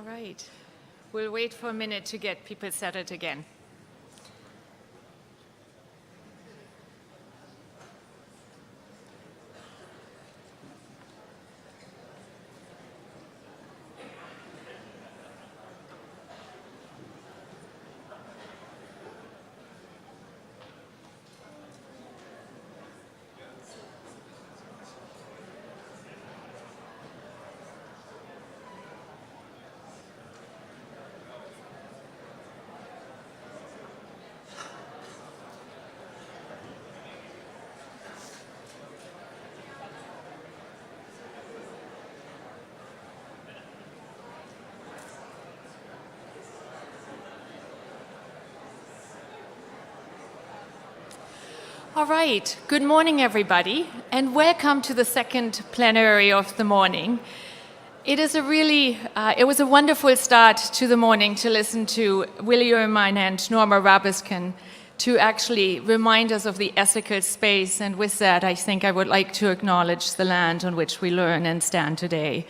All right. We'll wait for a minute to get people settled again. All right, good morning everybody, and welcome to the second plenary of the morning. It was a wonderful start to the morning to listen to William and Norma Rabiskin to actually remind us of the ethical space, and with that I think I would like to acknowledge the land on which we learn and stand today.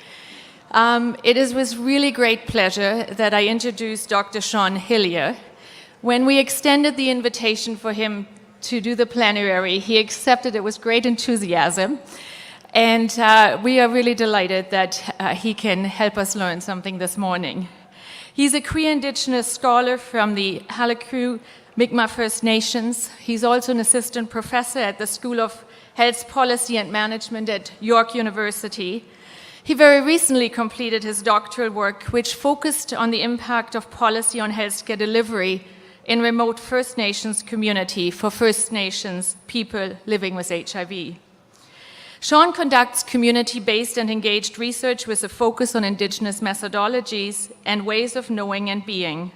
It is with really great pleasure that I introduce Dr. Sean Hillier. When we extended the invitation for him to do the plenary, he accepted it with great enthusiasm, and we are really delighted that he can help us learn something this morning. He's a Cree Indigenous scholar from the Halakru Mi'kmaq First Nations. He's also an assistant professor at the School of Health Policy and Management at York University. He very recently completed his doctoral work, which focused on the impact of policy on healthcare delivery in remote First Nations community for First Nations people living with HIV. Sean conducts community-based and engaged research with a focus on Indigenous methodologies and ways of knowing and being.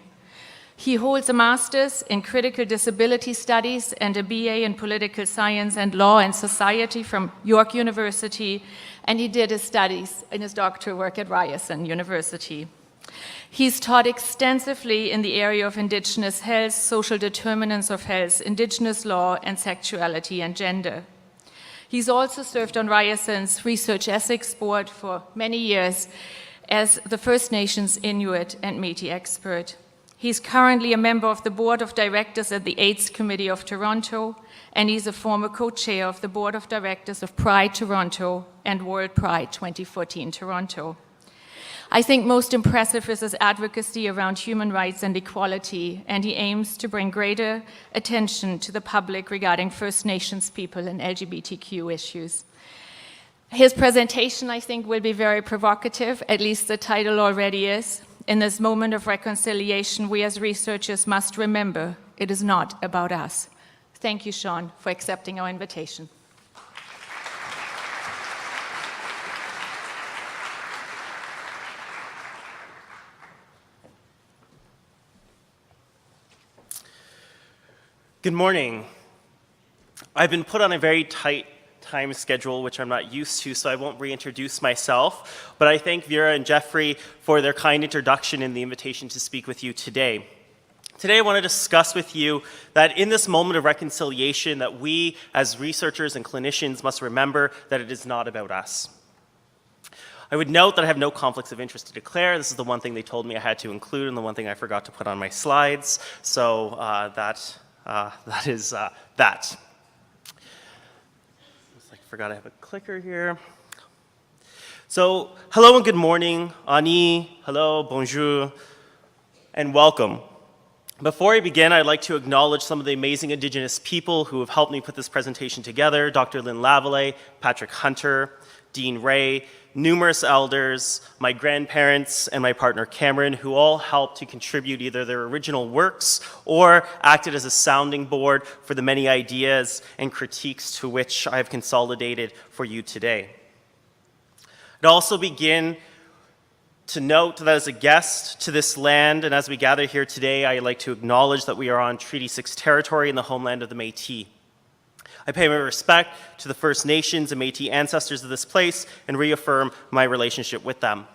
He holds a master's in critical disability studies and a BA in political science and law and society from York University, and he did his studies in his doctoral work at Ryerson University. He's taught extensively in the area of Indigenous health, social determinants of health, Indigenous law, and sexuality and gender. He's also served on Ryerson's Research Ethics Board for many years as the First Nations Inuit and Métis expert. He's currently a member of the Board of Directors at the AIDS Committee of Toronto, and he's a former co-chair of the Board of Directors of Pride Toronto and World Pride 2014 Toronto. I think most impressive is his advocacy around human rights and equality, and he aims to bring greater attention to the public regarding First Nations people and LGBTQ issues. His presentation, I think, will be very provocative, at least the title already is. In this moment of reconciliation, we as researchers must remember it is not about us. Thank you, Sean, for accepting our invitation. Good morning. I've been put on a very tight time schedule, which I'm not used to, so I won't reintroduce myself, but I thank Vera and Jeffrey for their kind introduction and the invitation to speak with you today. Today I want to discuss with you that in this moment of reconciliation that we as researchers and clinicians must remember that it is not about us. I would note that I have no conflicts of interest to declare. This is the one thing they told me I had to include and the one thing I forgot to put on my slides, so that is that. I forgot I have a clicker here. So, hello and good morning, Ani, hello, bonjour, and welcome. Before I begin, I'd like to acknowledge some of the amazing Indigenous people who have helped me put this presentation together: Dr. Lynn Lavallee, Patrick Hunter, Dean Ray, numerous elders, my grandparents, and my partner Cameron, who all helped to contribute either their original works or acted as a sounding board for the many ideas and critiques to which I have consolidated for you today. I'd also begin to note that as a guest to this land and as we gather here today, I'd like to acknowledge that we are on Treaty 6 territory in the homeland of the Métis. I pay my respect to the First Nations and Métis ancestors of this place and reaffirm my relationship with them.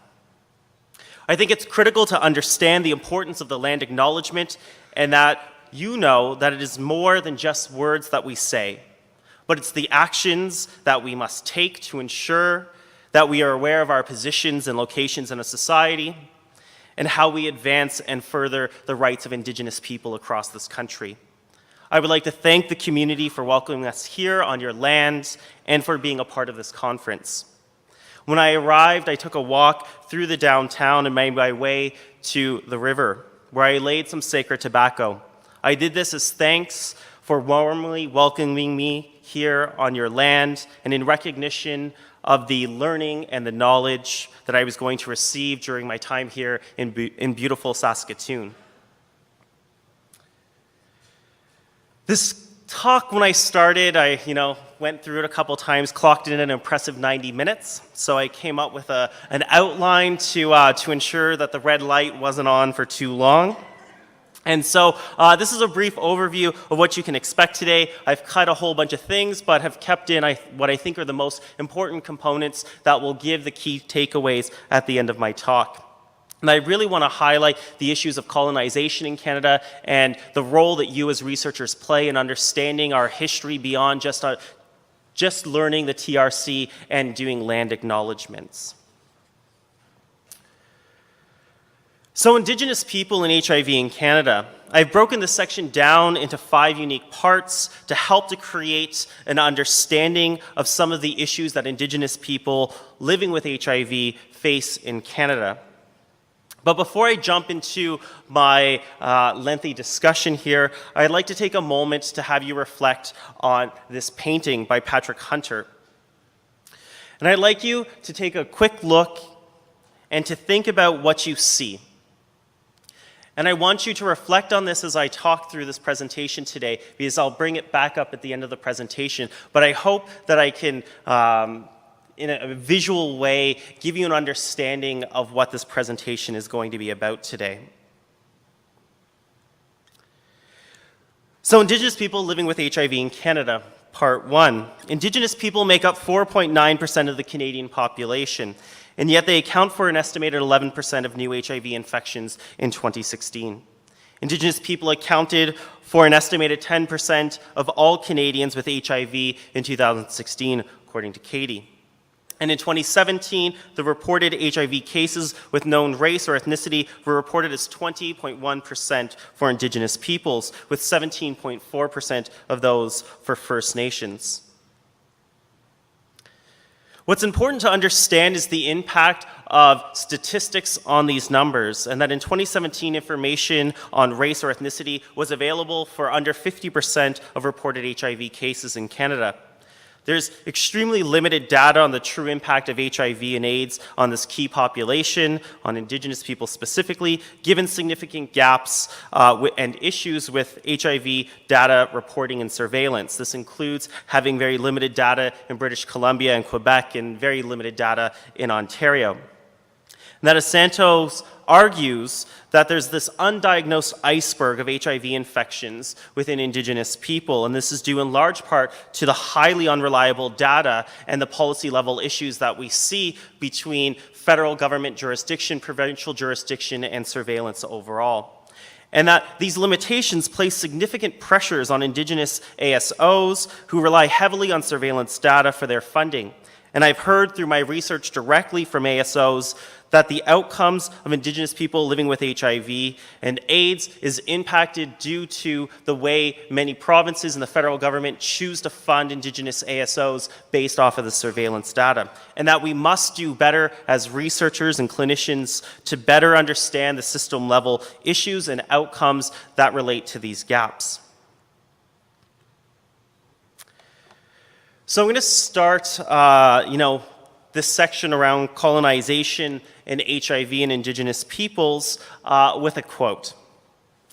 I think it's critical to understand the importance of the land acknowledgement and that you know that it is more than just words that we say, but it's the actions that we must take to ensure that we are aware of our positions and locations in a society, and how we advance and further the rights of Indigenous people across this country. I would like to thank the community for welcoming us here on your lands and for being a part of this conference. When I arrived, I took a walk through the downtown and made my way to the river, where I laid some sacred tobacco. I did this as thanks for warmly welcoming me here on your land and in recognition of the learning and the knowledge that I was going to receive during my time here in beautiful Saskatoon. This talk, when I started, I went through it a couple times, clocked in an impressive 90 minutes. So I came up with an outline to ensure that the red light wasn't on for too long. And so this is a brief overview of what you can expect today. I've cut a whole bunch of things, but have kept in what I think are the most important components that will give the key takeaways at the end of my talk. And I really want to highlight the issues of colonization in Canada and the role that you as researchers play in understanding our history beyond just learning the TRC and doing land acknowledgements. So Indigenous people and HIV in Canada. I've broken this section down into 5 unique parts to help to create an understanding of some of the issues that Indigenous people living with HIV face in Canada. But before I jump into my lengthy discussion here, I'd like to take a moment to have you reflect on this painting by Patrick Hunter. And I'd like you to take a quick look and to think about what you see. And I want you to reflect on this as I talk through this presentation today, because I'll bring it back up at the end of the presentation. But I hope that I can, in a visual way, give you an understanding of what this presentation is going to be about today. So Indigenous people living with HIV in Canada, Part 1. Indigenous people make up 4.9% of the Canadian population, and yet they account for an estimated 11% of new HIV infections in 2016. Indigenous people accounted for an estimated 10% of all Canadians with HIV in 2016, according to CAHR. And in 2017, the reported HIV cases with known race or ethnicity were reported as 20.1% for Indigenous peoples, with 17.4% of those for First Nations. What's important to understand is the impact of statistics on these numbers, and that in 2017, information on race or ethnicity was available for under 50% of reported HIV cases in Canada. There's extremely limited data on the true impact of HIV and AIDS on this key population, on Indigenous people specifically, given significant gaps and issues with HIV data reporting and surveillance. This includes having very limited data in British Columbia and Quebec and very limited data in Ontario. Netta Santos argues that there's this undiagnosed iceberg of HIV infections within Indigenous people, and this is due in large part to the highly unreliable data and the policy level issues that we see between federal government jurisdiction, provincial jurisdiction, and surveillance overall. And that these limitations place significant pressures on Indigenous ASOs who rely heavily on surveillance data for their funding. And I've heard through my research directly from ASOs that the outcomes of Indigenous people living with HIV and AIDS is impacted due to the way many provinces and the federal government choose to fund Indigenous ASOs based off of the surveillance data. And that we must do better as researchers and clinicians to better understand the system level issues and outcomes that relate to these gaps. So I'm going to start, this section around colonization and HIV and Indigenous peoples with a quote.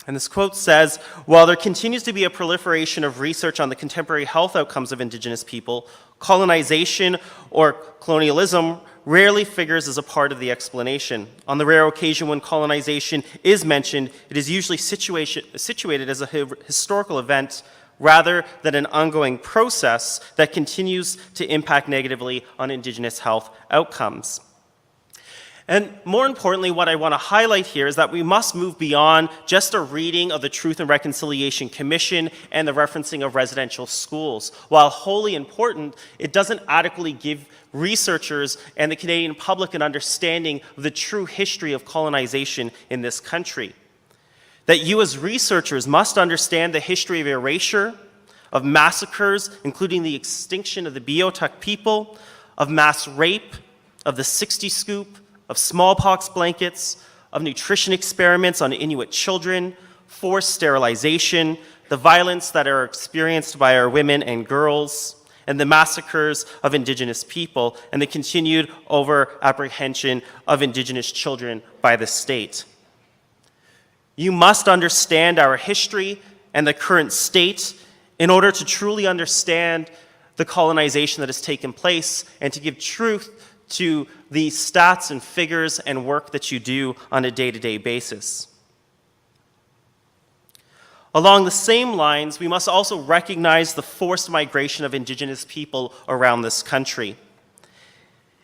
And this quote says, "While there continues to be a proliferation of research on the contemporary health outcomes of Indigenous people, colonization or colonialism rarely figures as a part of the explanation. On the rare occasion when colonization is mentioned, it is usually situated as a historical event rather than an ongoing process that continues to impact negatively on Indigenous health outcomes." And more importantly, what I want to highlight here is that we must move beyond just a reading of the Truth and Reconciliation Commission and the referencing of residential schools. While wholly important, it doesn't adequately give researchers and the Canadian public an understanding of the true history of colonization in this country. That you as researchers must understand the history of erasure, of massacres, including the extinction of the Beothuk people, of mass rape, of the 60 scoop, of smallpox blankets, of nutrition experiments on Inuit children, forced sterilization, the violence that are experienced by our women and girls, and the massacres of Indigenous people, and the continued over-apprehension of Indigenous children by the state. You must understand our history and the current state in order to truly understand the colonization that has taken place and to give truth to the stats and figures and work that you do on a day-to-day basis. Along the same lines, we must also recognize the forced migration of Indigenous people around this country.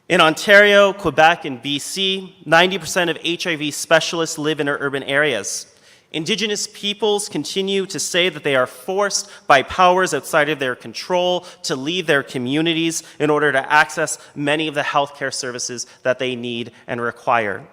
In Ontario, Quebec, and BC, 90% of HIV specialists live in our urban areas. Indigenous peoples continue to say that they are forced by powers outside of their control to leave their communities in order to access many of the healthcare services that they need and require.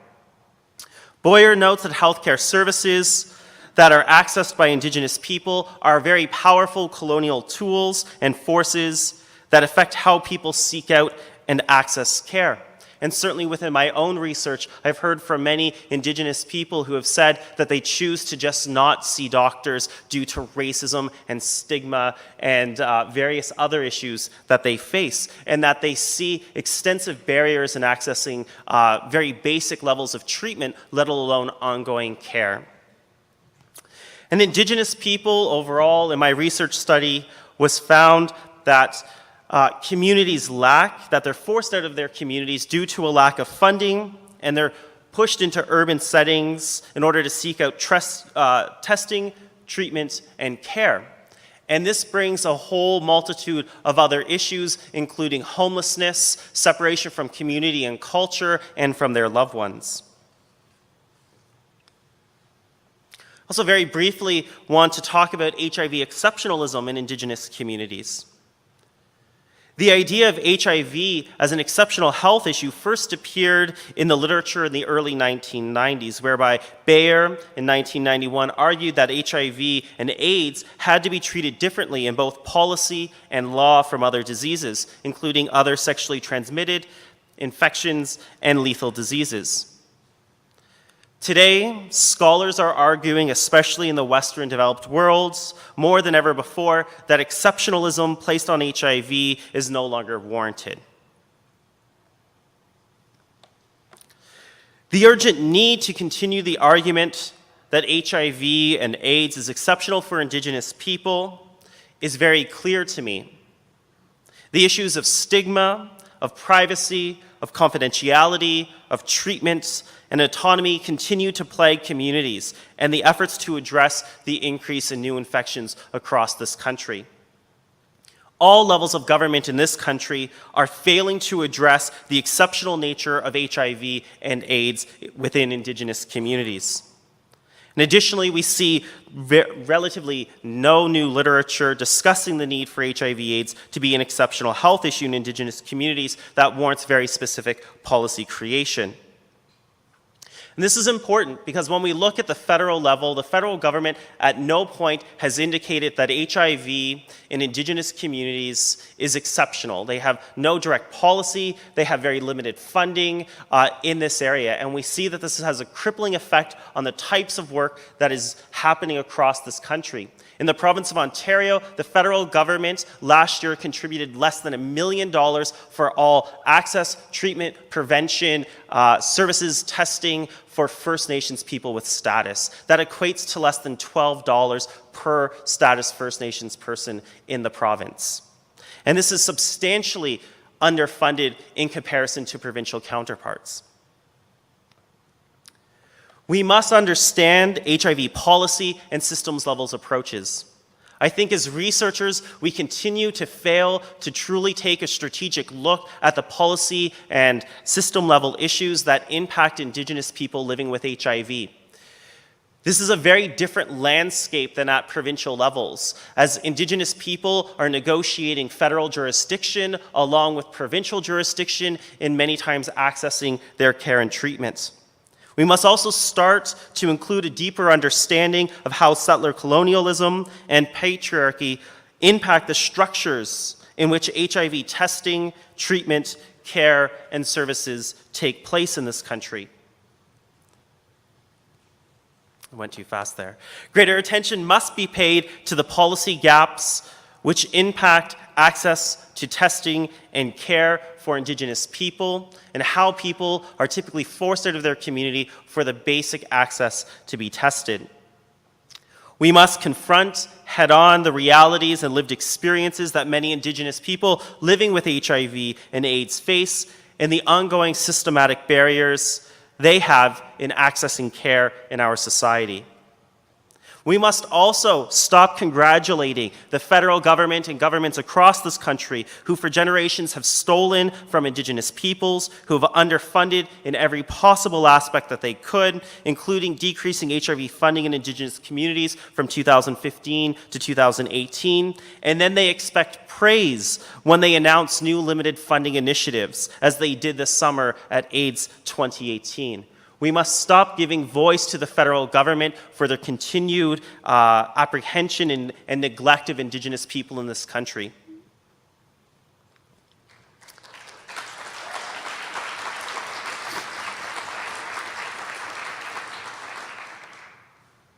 Boyer notes that healthcare services that are accessed by Indigenous people are very powerful colonial tools and forces that affect how people seek out and access care. And certainly within my own research, I've heard from many Indigenous people who have said that they choose to just not see doctors due to racism and stigma and various other issues that they face, and that they see extensive barriers in accessing very basic levels of treatment, let alone ongoing care. And Indigenous people overall, in my research study, was found that communities lack, that they're forced out of their communities due to a lack of funding, and they're pushed into urban settings in order to seek out testing, treatment, and care. And this brings a whole multitude of other issues, including homelessness, separation from community and culture, and from their loved ones. Also, very briefly, want to talk about HIV exceptionalism in Indigenous communities. The idea of HIV as an exceptional health issue first appeared in the literature in the early 1990s, whereby Bayer in 1991 argued that HIV and AIDS had to be treated differently in both policy and law from other diseases, including other sexually transmitted infections and lethal diseases. Today, scholars are arguing, especially in the Western developed worlds, more than ever before, that exceptionalism placed on HIV is no longer warranted. The urgent need to continue the argument that HIV and AIDS is exceptional for Indigenous people is very clear to me. The issues of stigma, of privacy, of confidentiality, of treatment, and autonomy continue to plague communities, and the efforts to address the increase in new infections across this country. All levels of government in this country are failing to address the exceptional nature of HIV and AIDS within Indigenous communities. And additionally, we see relatively no new literature discussing the need for HIV/AIDS to be an exceptional health issue in Indigenous communities that warrants very specific policy creation. And this is important because when we look at the federal level, the federal government at no point has indicated that HIV in Indigenous communities is exceptional. They have no direct policy, they have very limited funding in this area, and we see that this has a crippling effect on the types of work that is happening across this country. In the province of Ontario, the federal government last year contributed less than $1 million for all access, treatment, prevention, services, testing for First Nations people with status. That equates to less than $12 per status First Nations person in the province. And this is substantially underfunded in comparison to provincial counterparts. We must understand HIV policy and systems levels approaches. I think as researchers, we continue to fail to truly take a strategic look at the policy and system-level issues that impact Indigenous people living with HIV. This is a very different landscape than at provincial levels, as Indigenous people are negotiating federal jurisdiction along with provincial jurisdiction and many times accessing their care and treatment. We must also start to include a deeper understanding of how settler colonialism and patriarchy impact the structures in which HIV testing, treatment, care, and services take place in this country. I went too fast there. Greater attention must be paid to the policy gaps which impact access to testing and care for Indigenous people, and how people are typically forced out of their community for the basic access to be tested. We must confront head-on the realities and lived experiences that many Indigenous people living with HIV and AIDS face, and the ongoing systematic barriers they have in accessing care in our society. We must also stop congratulating the federal government and governments across this country who for generations have stolen from Indigenous peoples, who have underfunded in every possible aspect that they could, including decreasing HIV funding in Indigenous communities from 2015 to 2018. And then they expect praise when they announce new limited funding initiatives, as they did this summer at AIDS 2018. We must stop giving voice to the federal government for their continued apprehension and neglect of Indigenous people in this country.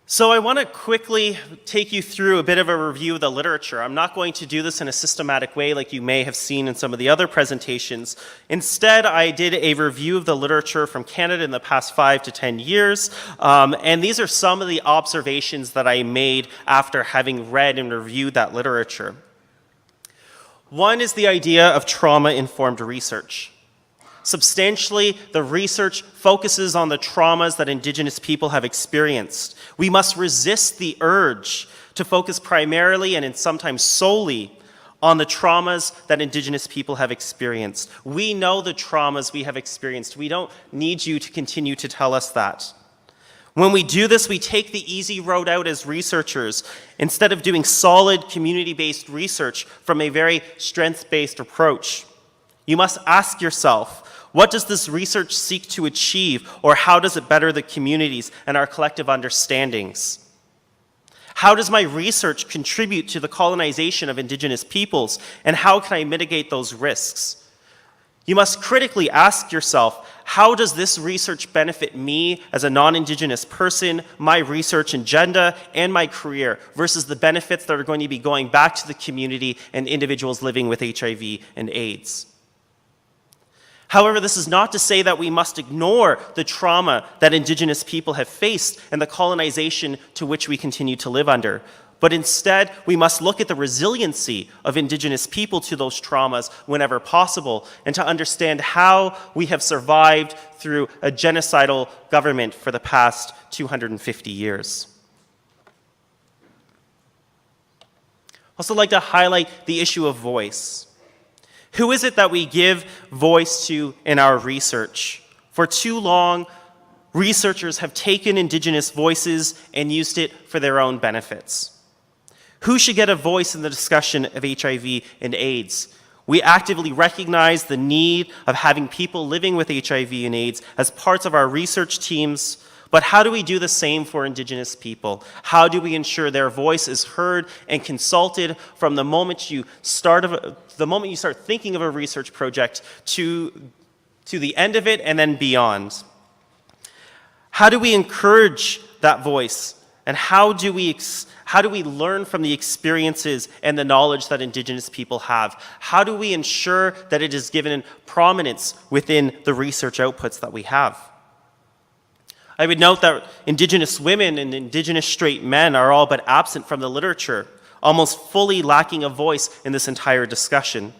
So I want to quickly take you through a bit of a review of the literature. I'm not going to do this in a systematic way like you may have seen in some of the other presentations. Instead, I did a review of the literature from Canada in the past 5 to 10 years, and these are some of the observations that I made after having read and reviewed that literature. One is the idea of trauma-informed research. Substantially, the research focuses on the traumas that Indigenous people have experienced. We must resist the urge to focus primarily and sometimes solely on the traumas that Indigenous people have experienced. We know the traumas we have experienced. We don't need you to continue to tell us that. When we do this, we take the easy road out as researchers instead of doing solid community-based research from a very strength-based approach. You must ask yourself, what does this research seek to achieve, or how does it better the communities and our collective understandings? How does my research contribute to the colonization of Indigenous peoples, and how can I mitigate those risks? You must critically ask yourself, how does this research benefit me as a non-Indigenous person, my research agenda, and my career, versus the benefits that are going to be going back to the community and individuals living with HIV and AIDS? However, this is not to say that we must ignore the trauma that Indigenous people have faced and the colonization to which we continue to live under. But instead, we must look at the resiliency of Indigenous people to those traumas whenever possible, and to understand how we have survived through a genocidal government for the past 250 years. I'd also like to highlight the issue of voice. Who is it that we give voice to in our research? For too long, researchers have taken Indigenous voices and used it for their own benefits. Who should get a voice in the discussion of HIV and AIDS? We actively recognize the need of having people living with HIV and AIDS as parts of our research teams, but how do we do the same for Indigenous people? How do we ensure their voice is heard and consulted from the moment you start thinking of a research project to the end of it and then beyond? How do we encourage that voice? And how do we learn from the experiences and the knowledge that Indigenous people have? How do we ensure that it is given prominence within the research outputs that we have? I would note that Indigenous women and Indigenous straight men are all but absent from the literature, almost fully lacking a voice in this entire discussion.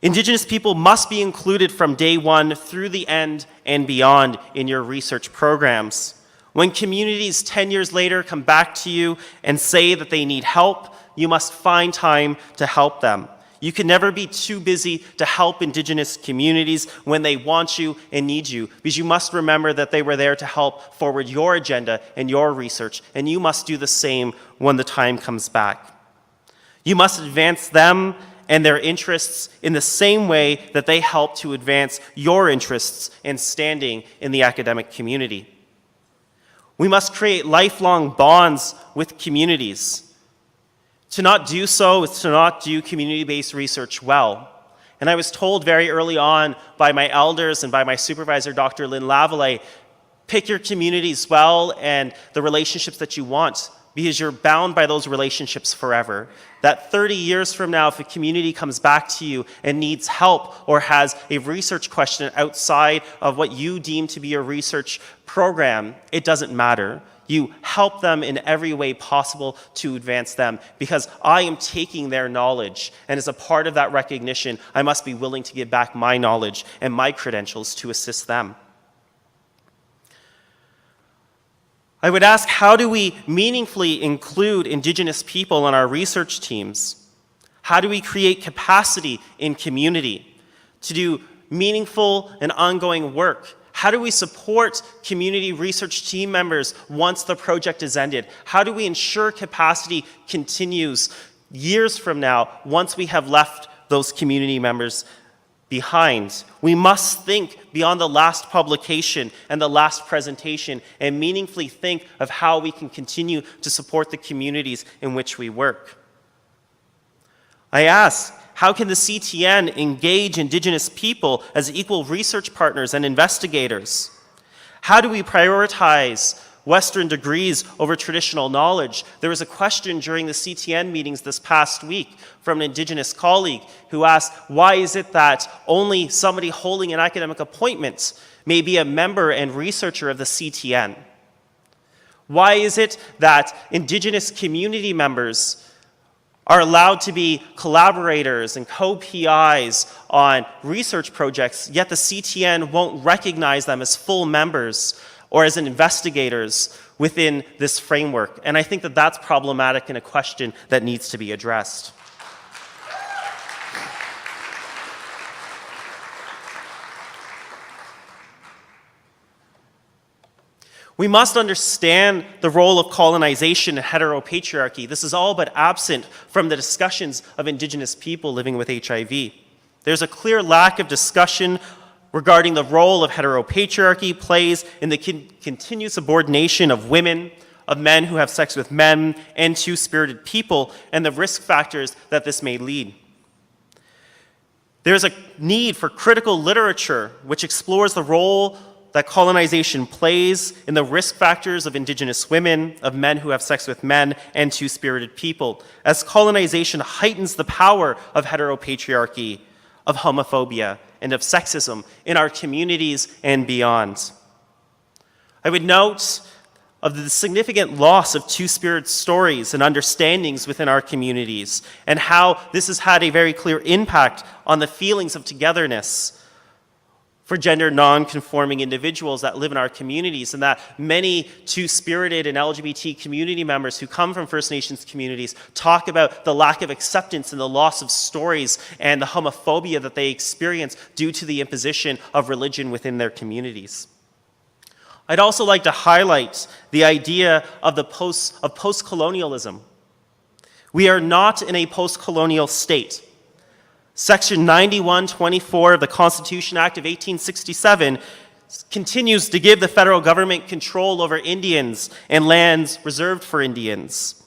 Indigenous people must be included from day one through the end and beyond in your research programs. When communities 10 years later come back to you and say that they need help, you must find time to help them. You can never be too busy to help Indigenous communities when they want you and need you, because you must remember that they were there to help forward your agenda and your research, and you must do the same when the time comes back. You must advance them and their interests in the same way that they help to advance your interests and standing in the academic community. We must create lifelong bonds with communities. To not do so is to not do community-based research well. And I was told very early on by my elders and by my supervisor, Dr. Lynn Lavallee, pick your communities well and the relationships that you want, because you're bound by those relationships forever. That 30 years from now, if a community comes back to you and needs help or has a research question outside of what you deem to be a research program, it doesn't matter. You help them in every way possible to advance them, because I am taking their knowledge, and as a part of that recognition, I must be willing to give back my knowledge and my credentials to assist them. I would ask, how do we meaningfully include Indigenous people on our research teams? How do we create capacity in community to do meaningful and ongoing work? How do we support community research team members once the project is ended? How do we ensure capacity continues years from now once we have left those community members behind? We must think beyond the last publication and the last presentation and meaningfully think of how we can continue to support the communities in which we work. I ask, how can the CTN engage Indigenous people as equal research partners and investigators? How do we prioritize Western degrees over traditional knowledge? There was a question during the CTN meetings this past week from an Indigenous colleague who asked, why is it that only somebody holding an academic appointment may be a member and researcher of the CTN? Why is it that Indigenous community members are allowed to be collaborators and co-PIs on research projects, yet the CTN won't recognize them as full members or as investigators within this framework? And I think that that's problematic and a question that needs to be addressed. We must understand the role of colonization and heteropatriarchy. This is all but absent from the discussions of Indigenous people living with HIV. There's a clear lack of discussion regarding the role of heteropatriarchy plays in the continued subordination of women, of men who have sex with men, and two-spirited people, and the risk factors that this may lead. There's a need for critical literature which explores the role that colonization plays in the risk factors of Indigenous women, of men who have sex with men, and two-spirited people, as colonization heightens the power of heteropatriarchy, of homophobia, and of sexism in our communities and beyond. I would note of the significant loss of two-spirit stories and understandings within our communities, and how this has had a very clear impact on the feelings of togetherness for gender non-conforming individuals that live in our communities, and that many two-spirited and LGBT community members who come from First Nations communities talk about the lack of acceptance and the loss of stories and the homophobia that they experience due to the imposition of religion within their communities. I'd also like to highlight the idea of post-colonialism. We are not in a post-colonial state. Section 9124 of the Constitution Act of 1867 continues to give the federal government control over Indians and lands reserved for Indians,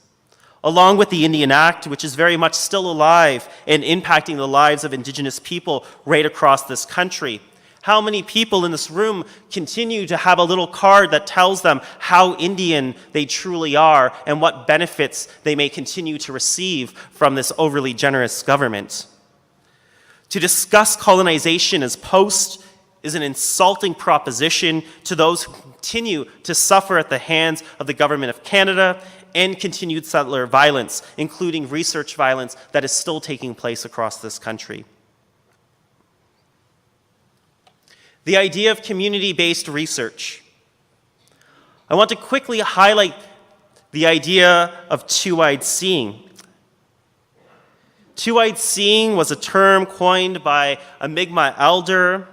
along with the Indian Act, which is very much still alive and impacting the lives of Indigenous people right across this country. How many people in this room continue to have a little card that tells them how Indian they truly are and what benefits they may continue to receive from this overly generous government? To discuss colonization as post is an insulting proposition to those who continue to suffer at the hands of the Government of Canada and continued settler violence, including research violence that is still taking place across this country. The idea of community-based research. I want to quickly highlight the idea of two-eyed seeing. Two-eyed seeing was a term coined by a Mi'kmaq elder,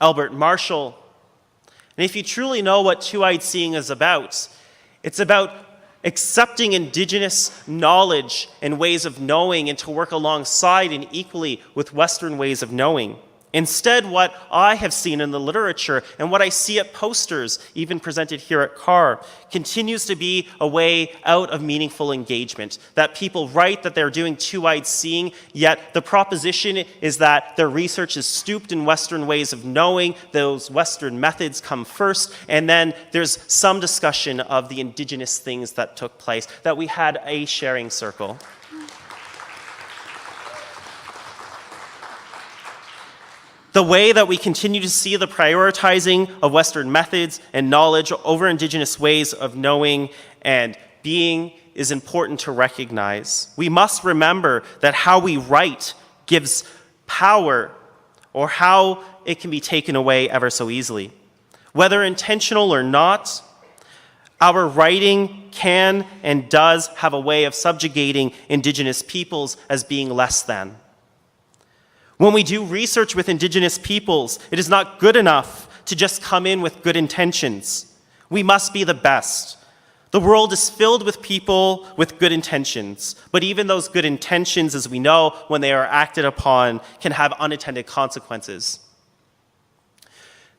Albert Marshall. And if you truly know what two-eyed seeing is about, it's about accepting Indigenous knowledge and ways of knowing and to work alongside and equally with Western ways of knowing. Instead, what I have seen in the literature and what I see at posters, even presented here at CAHR, continues to be a way out of meaningful engagement. That people write that they're doing two-eyed seeing, yet the proposition is that their research is stooped in Western ways of knowing, those Western methods come first, and then there's some discussion of the Indigenous things that took place, that we had a sharing circle. The way that we continue to see the prioritizing of Western methods and knowledge over Indigenous ways of knowing and being is important to recognize. We must remember that how we write gives power, or how it can be taken away ever so easily. Whether intentional or not, our writing can and does have a way of subjugating Indigenous peoples as being less than. When we do research with Indigenous peoples, it is not good enough to just come in with good intentions. We must be the best. The world is filled with people with good intentions, but even those good intentions, as we know, when they are acted upon, can have unintended consequences.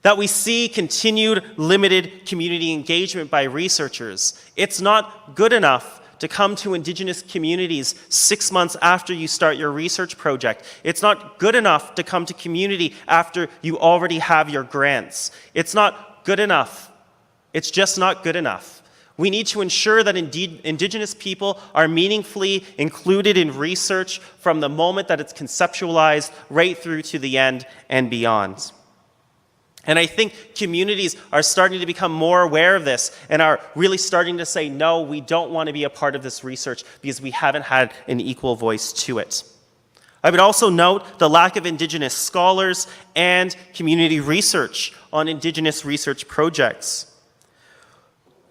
That we see continued limited community engagement by researchers. It's not good enough to come to Indigenous communities 6 months after you start your research project. It's not good enough to come to community after you already have your grants. It's not good enough. It's just not good enough. We need to ensure that Indigenous people are meaningfully included in research from the moment that it's conceptualized right through to the end and beyond. And I think communities are starting to become more aware of this and are really starting to say, no, we don't want to be a part of this research because we haven't had an equal voice to it. I would also note the lack of Indigenous scholars and community research on Indigenous research projects.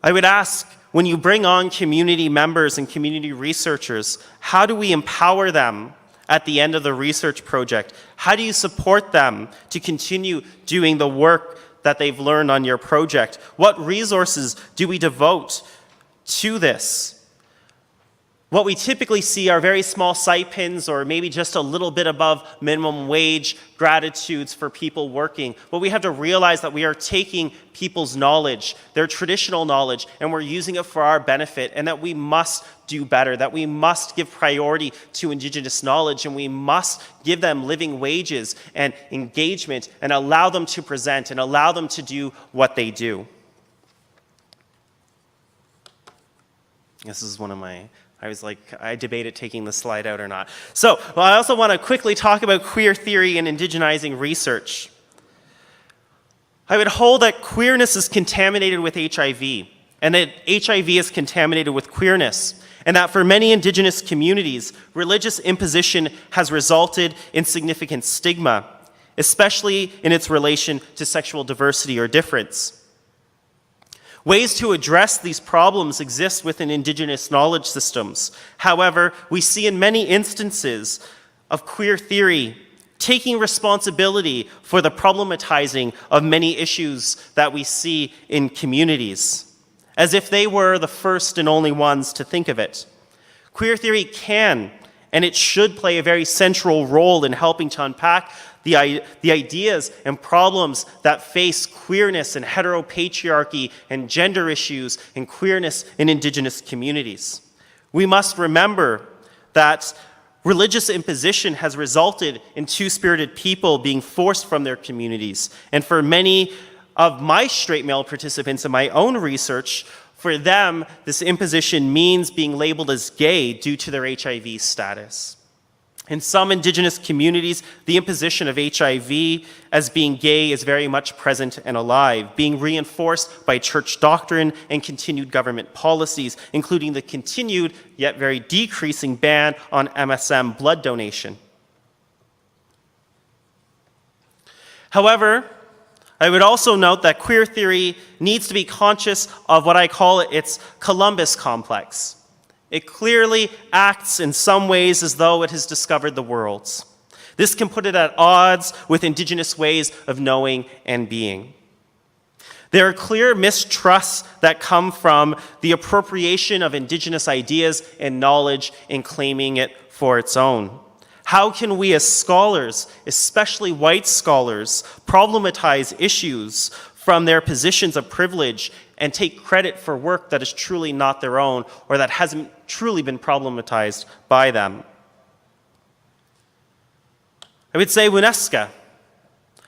I would ask, when you bring on community members and community researchers, how do we empower them at the end of the research project? How do you support them to continue doing the work that they've learned on your project? What resources do we devote to this? What we typically see are very small stipends or maybe just a little bit above minimum wage gratitudes for people working. But we have to realize that we are taking people's knowledge, their traditional knowledge, and we're using it for our benefit, and that we must do better, that we must give priority to Indigenous knowledge, and we must give them living wages and engagement and allow them to present and allow them to do what they do. This is one of my... I debated taking the slide out or not. So, I also want to quickly talk about queer theory and indigenizing research. I would hold that queerness is contaminated with HIV, and that HIV is contaminated with queerness, and that for many Indigenous communities, religious imposition has resulted in significant stigma, especially in its relation to sexual diversity or difference. Ways to address these problems exist within Indigenous knowledge systems. However, we see in many instances of queer theory taking responsibility for the problematizing of many issues that we see in communities, as if they were the first and only ones to think of it. Queer theory can and it should play a very central role in helping to unpack the ideas and problems that face queerness and heteropatriarchy and gender issues and queerness in Indigenous communities. We must remember that religious imposition has resulted in two-spirited people being forced from their communities. And for many of my straight male participants in my own research, for them, this imposition means being labeled as gay due to their HIV status. In some Indigenous communities, the imposition of HIV as being gay is very much present and alive, being reinforced by church doctrine and continued government policies, including the continued, yet very decreasing ban on MSM blood donation. However, I would also note that queer theory needs to be conscious of what I call its Columbus complex. It clearly acts in some ways as though it has discovered the world. This can put it at odds with Indigenous ways of knowing and being. There are clear mistrusts that come from the appropriation of Indigenous ideas and knowledge and claiming it for its own. How can we as scholars, especially white scholars, problematize issues from their positions of privilege and take credit for work that is truly not their own or that hasn't truly been problematized by them? I would say UNESCO.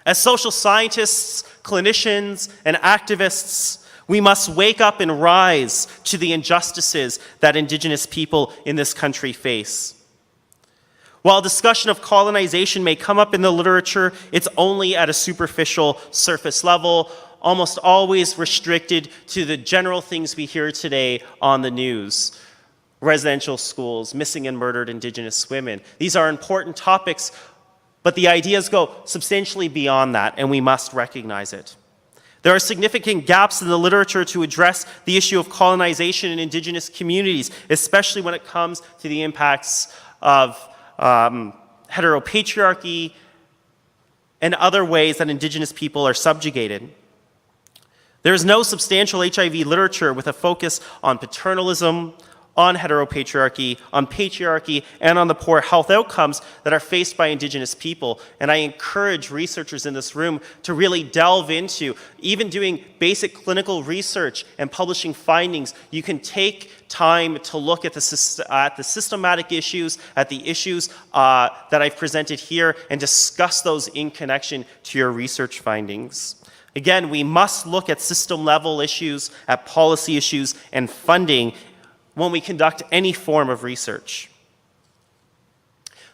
As social scientists, clinicians, and activists, we must wake up and rise to the injustices that Indigenous people in this country face. While discussion of colonization may come up in the literature, it's only at a superficial surface level, almost always restricted to the general things we hear today on the news. Residential schools, missing and murdered Indigenous women. These are important topics, but the ideas go substantially beyond that, and we must recognize it. There are significant gaps in the literature to address the issue of colonization in Indigenous communities, especially when it comes to the impacts of heteropatriarchy and other ways that Indigenous people are subjugated. There is no substantial HIV literature with a focus on paternalism, on heteropatriarchy, on patriarchy, and on the poor health outcomes that are faced by Indigenous people. And I encourage researchers in this room to really delve into, even doing basic clinical research and publishing findings, you can take time to look at the systematic issues, at the issues that I've presented here, and discuss those in connection to your research findings. Again, we must look at system-level issues, at policy issues, and funding when we conduct any form of research.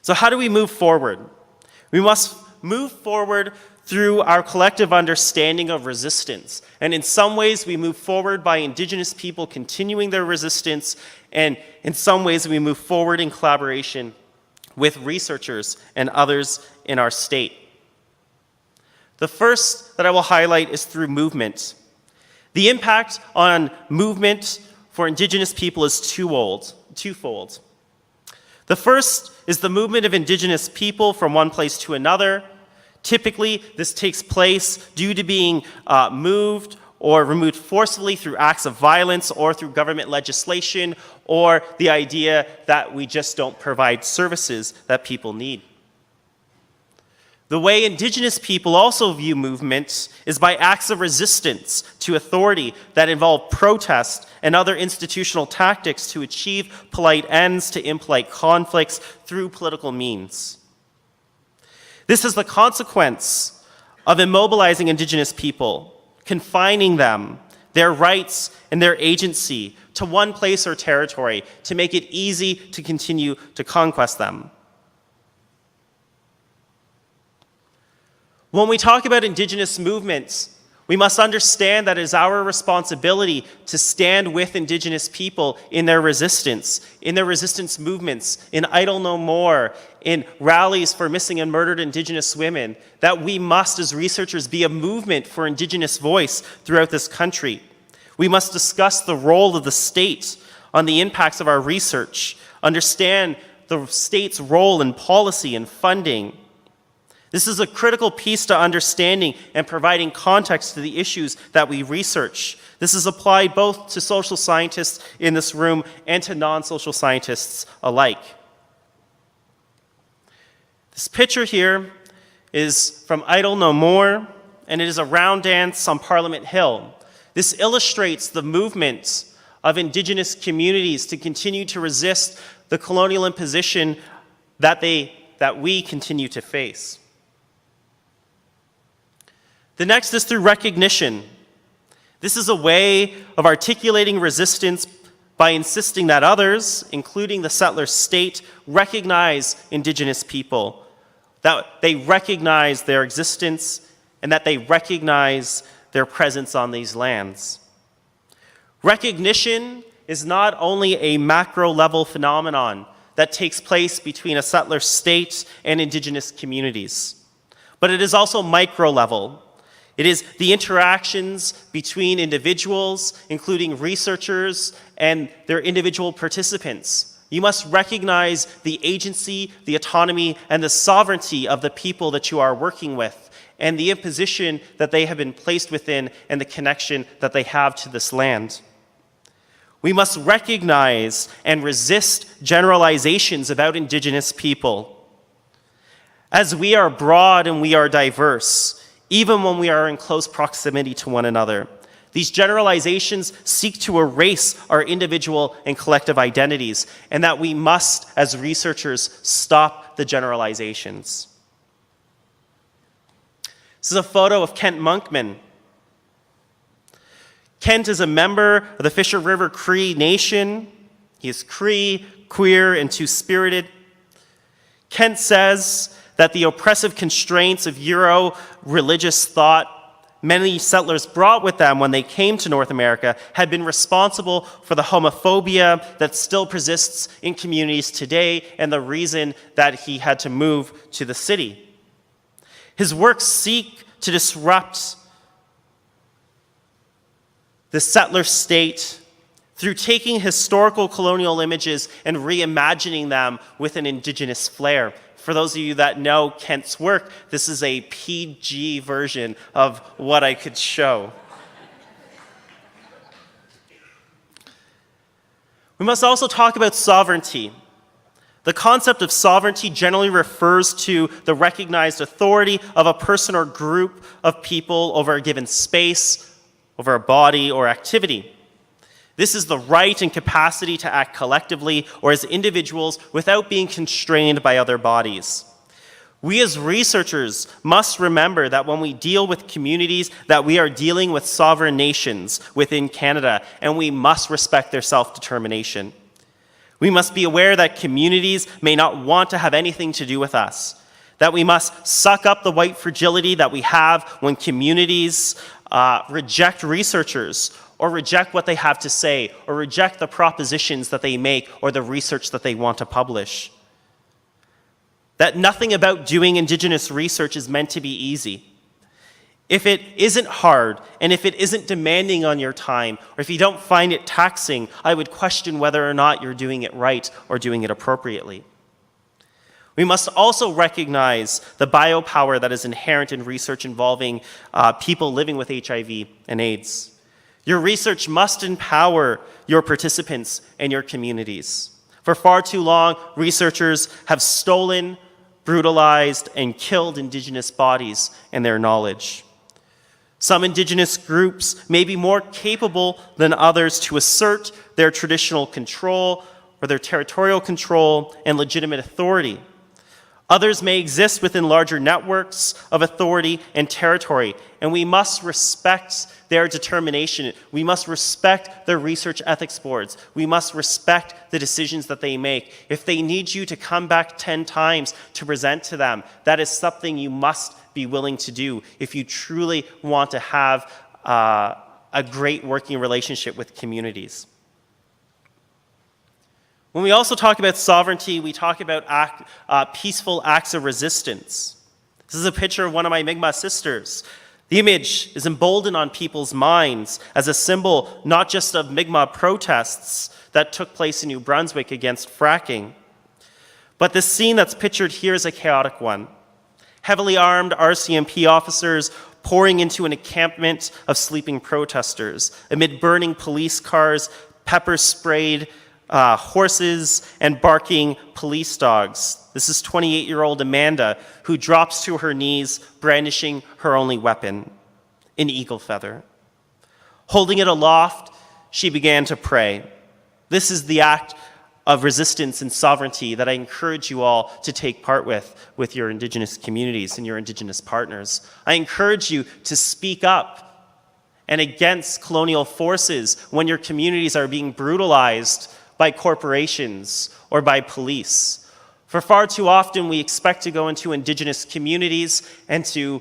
So how do we move forward? We must move forward through our collective understanding of resistance. And in some ways, we move forward by Indigenous people continuing their resistance, and in some ways, we move forward in collaboration with researchers and others in our state. The first that I will highlight is through movement. The impact on movement for Indigenous people is twofold. The first is the movement of Indigenous people from one place to another. Typically, this takes place due to being moved or removed forcibly through acts of violence or through government legislation, or the idea that we just don't provide services that people need. The way Indigenous people also view movement is by acts of resistance to authority that involve protest and other institutional tactics to achieve polite ends to impolite conflicts through political means. This is the consequence of immobilizing Indigenous people, confining them, their rights, and their agency to one place or territory to make it easy to continue to conquest them. When we talk about Indigenous movements, we must understand that it is our responsibility to stand with Indigenous people in their resistance movements, in Idle No More, in rallies for missing and murdered Indigenous women, that we must, as researchers, be a movement for Indigenous voice throughout this country. We must discuss the role of the state on the impacts of our research, understand the state's role in policy and funding. This is a critical piece to understanding and providing context to the issues that we research. This is applied both to social scientists in this room and to non-social scientists alike. This picture here is from Idle No More, and it is a round dance on Parliament Hill. This illustrates the movement of Indigenous communities to continue to resist the colonial imposition that we continue to face. The next is through recognition. This is a way of articulating resistance by insisting that others, including the settler state, recognize Indigenous people, that they recognize their existence, and that they recognize their presence on these lands. Recognition is not only a macro-level phenomenon that takes place between a settler state and Indigenous communities, but it is also micro-level. It is the interactions between individuals, including researchers and their individual participants. You must recognize the agency, the autonomy, and the sovereignty of the people that you are working with, and the imposition that they have been placed within, and the connection that they have to this land. We must recognize and resist generalizations about Indigenous people. As we are broad and we are diverse, even when we are in close proximity to one another, these generalizations seek to erase our individual and collective identities, and that we must, as researchers, stop the generalizations. This is a photo of Kent Monkman. Kent is a member of the Fisher River Cree Nation. He is Cree, queer, and two-spirited. Kent says that the oppressive constraints of Euro religious thought many settlers brought with them when they came to North America had been responsible for the homophobia that still persists in communities today, and the reason that he had to move to the city. His works seek to disrupt the settler state through taking historical colonial images and reimagining them with an Indigenous flair. For those of you that know Kent's work, this is a PG version of what I could show. We must also talk about sovereignty. The concept of sovereignty generally refers to the recognized authority of a person or group of people over a given space, over a body or activity. This is the right and capacity to act collectively or as individuals without being constrained by other bodies. We as researchers must remember that when we deal with communities, that we are dealing with sovereign nations within Canada, and we must respect their self-determination. We must be aware that communities may not want to have anything to do with us, that we must suck up the white fragility that we have when communities reject researchers, or reject what they have to say, or reject the propositions that they make, or the research that they want to publish. That nothing about doing Indigenous research is meant to be easy. If it isn't hard, and if it isn't demanding on your time, or if you don't find it taxing, I would question whether or not you're doing it right or doing it appropriately. We must also recognize the biopower that is inherent in research involving people living with HIV and AIDS. Your research must empower your participants and your communities. For far too long, researchers have stolen, brutalized, and killed Indigenous bodies and their knowledge. Some Indigenous groups may be more capable than others to assert their traditional control or their territorial control and legitimate authority. Others may exist within larger networks of authority and territory, and we must respect their determination. We must respect their research ethics boards. We must respect the decisions that they make. If they need you to come back 10 times to present to them, that is something you must be willing to do if you truly want to have a great working relationship with communities. When we also talk about sovereignty, we talk about peaceful acts of resistance. This is a picture of one of my Mi'kmaq sisters. The image is emboldened on people's minds as a symbol not just of Mi'kmaq protests that took place in New Brunswick against fracking, but this scene that's pictured here is a chaotic one. Heavily armed RCMP officers pouring into an encampment of sleeping protesters amid burning police cars, pepper-sprayed horses, and barking police dogs. This is 28-year-old Amanda, who drops to her knees, brandishing her only weapon, an eagle feather. Holding it aloft, she began to pray. This is the act of resistance and sovereignty that I encourage you all to take part with your Indigenous communities and your Indigenous partners. I encourage you to speak up and against colonial forces when your communities are being brutalized by corporations or by police. For far too often, we expect to go into Indigenous communities and to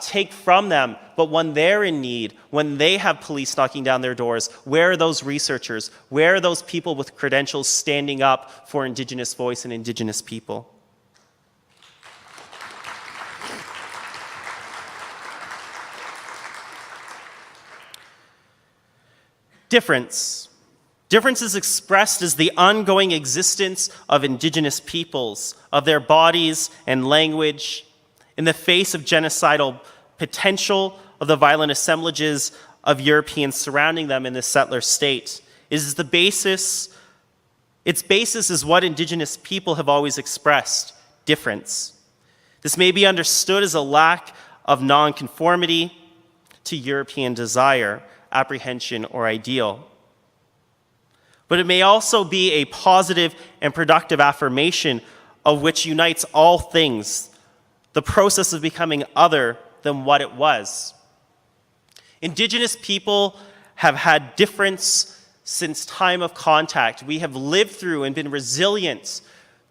take from them, but when they're in need, when they have police knocking down their doors, where are those researchers? Where are those people with credentials standing up for Indigenous voice and Indigenous people? Difference. Difference is expressed as the ongoing existence of Indigenous peoples, of their bodies and language, in the face of genocidal potential of the violent assemblages of Europeans surrounding them in the settler state. Its basis is what Indigenous people have always expressed: difference. This may be understood as a lack of nonconformity to European desire, apprehension, or ideal. But it may also be a positive and productive affirmation of which unites all things, the process of becoming other than what it was. Indigenous people have had difference since time of contact. We have lived through and been resilient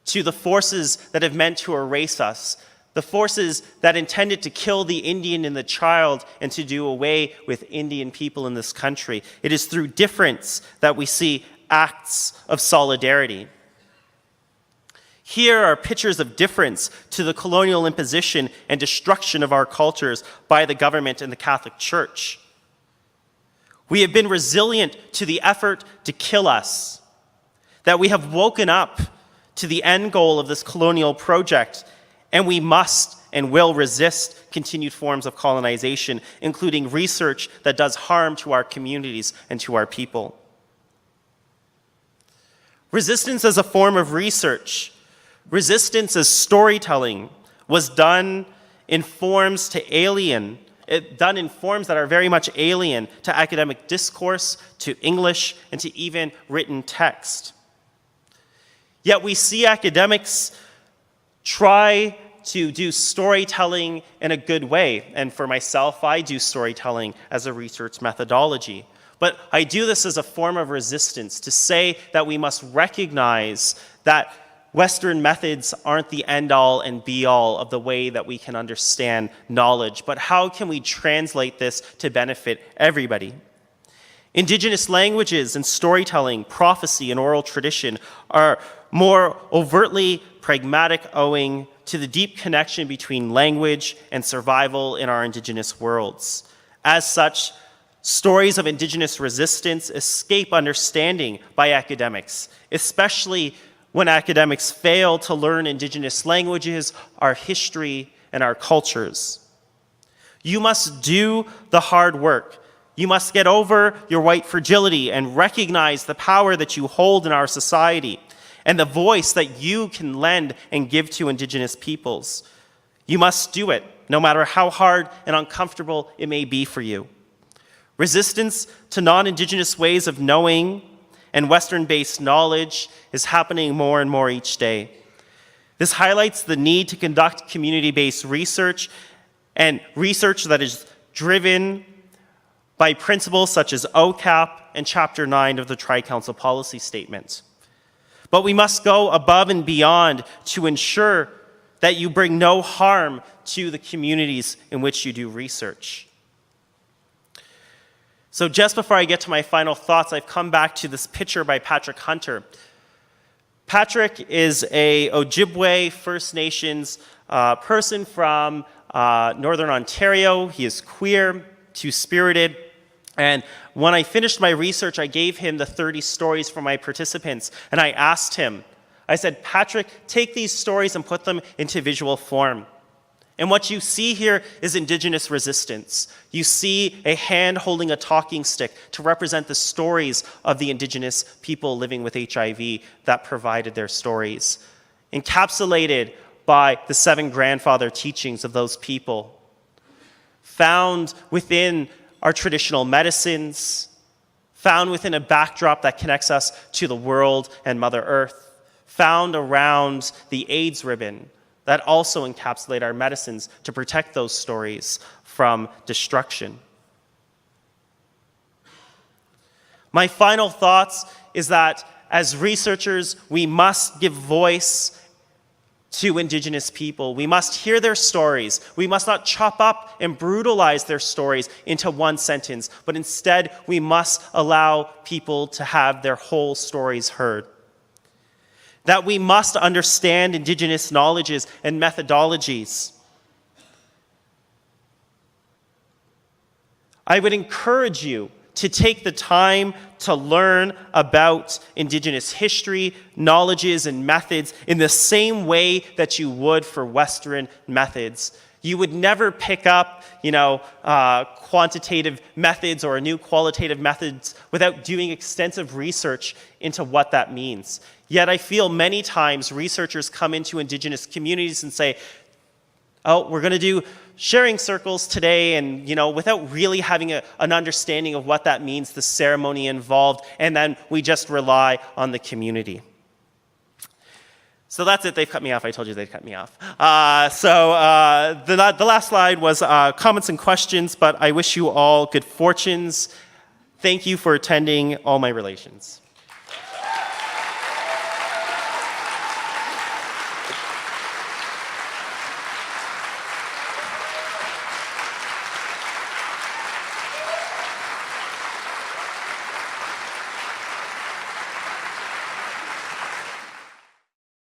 to the forces that have meant to erase us, the forces that intended to kill the Indian and the child and to do away with Indian people in this country. It is through difference that we see acts of solidarity. Here are pictures of difference to the colonial imposition and destruction of our cultures by the government and the Catholic Church. We have been resilient to the effort to kill us, that we have woken up to the end goal of this colonial project, and we must and will resist continued forms of colonization, including research that does harm to our communities and to our people. Resistance as a form of research, resistance as storytelling, was done in forms that are very much alien to academic discourse, to English, and to even written text. Yet we see academics try to do storytelling in a good way. And for myself, I do storytelling as a research methodology. But I do this as a form of resistance, to say that we must recognize that Western methods aren't the end-all and be-all of the way that we can understand knowledge, but how can we translate this to benefit everybody? Indigenous languages and storytelling, prophecy, and oral tradition are more overtly pragmatic, owing to the deep connection between language and survival in our Indigenous worlds. As such, stories of Indigenous resistance escape understanding by academics, especially when academics fail to learn Indigenous languages, our history, and our cultures. You must do the hard work. You must get over your white fragility and recognize the power that you hold in our society and the voice that you can lend and give to Indigenous peoples. You must do it, no matter how hard and uncomfortable it may be for you. Resistance to non-Indigenous ways of knowing and Western-based knowledge is happening more and more each day. This highlights the need to conduct community-based research, and research that is driven by principles such as OCAP and Chapter 9 of the Tri-Council Policy Statement. But we must go above and beyond to ensure that you bring no harm to the communities in which you do research. So just before I get to my final thoughts, I've come back to this picture by Patrick Hunter. Patrick is a Ojibwe First Nations person from Northern Ontario. He is queer, two-spirited, and when I finished my research, I gave him the 30 stories for my participants, and I asked him, I said, Patrick, take these stories and put them into visual form. And what you see here is Indigenous resistance. You see a hand holding a talking stick to represent the stories of the Indigenous people living with HIV that provided their stories, encapsulated by the 7 grandfather teachings of those people, found within our traditional medicines, found within a backdrop that connects us to the world and Mother Earth, found around the AIDS ribbon that also encapsulate our medicines to protect those stories from destruction. My final thoughts is that as researchers, we must give voice to Indigenous people. We must hear their stories. We must not chop up and brutalize their stories into one sentence, but instead we must allow people to have their whole stories heard. That we must understand Indigenous knowledges and methodologies. I would encourage you to take the time to learn about Indigenous history, knowledges, and methods in the same way that you would for Western methods. You would never pick up, quantitative methods or new qualitative methods without doing extensive research into what that means. Yet I feel many times researchers come into Indigenous communities and say, oh, we're going to do sharing circles today, and without really having an understanding of what that means, the ceremony involved, and then we just rely on the community. So that's it. They've cut me off. I told you they'd cut me off. The last slide was comments and questions, but I wish you all good fortunes. Thank you for attending All My Relations.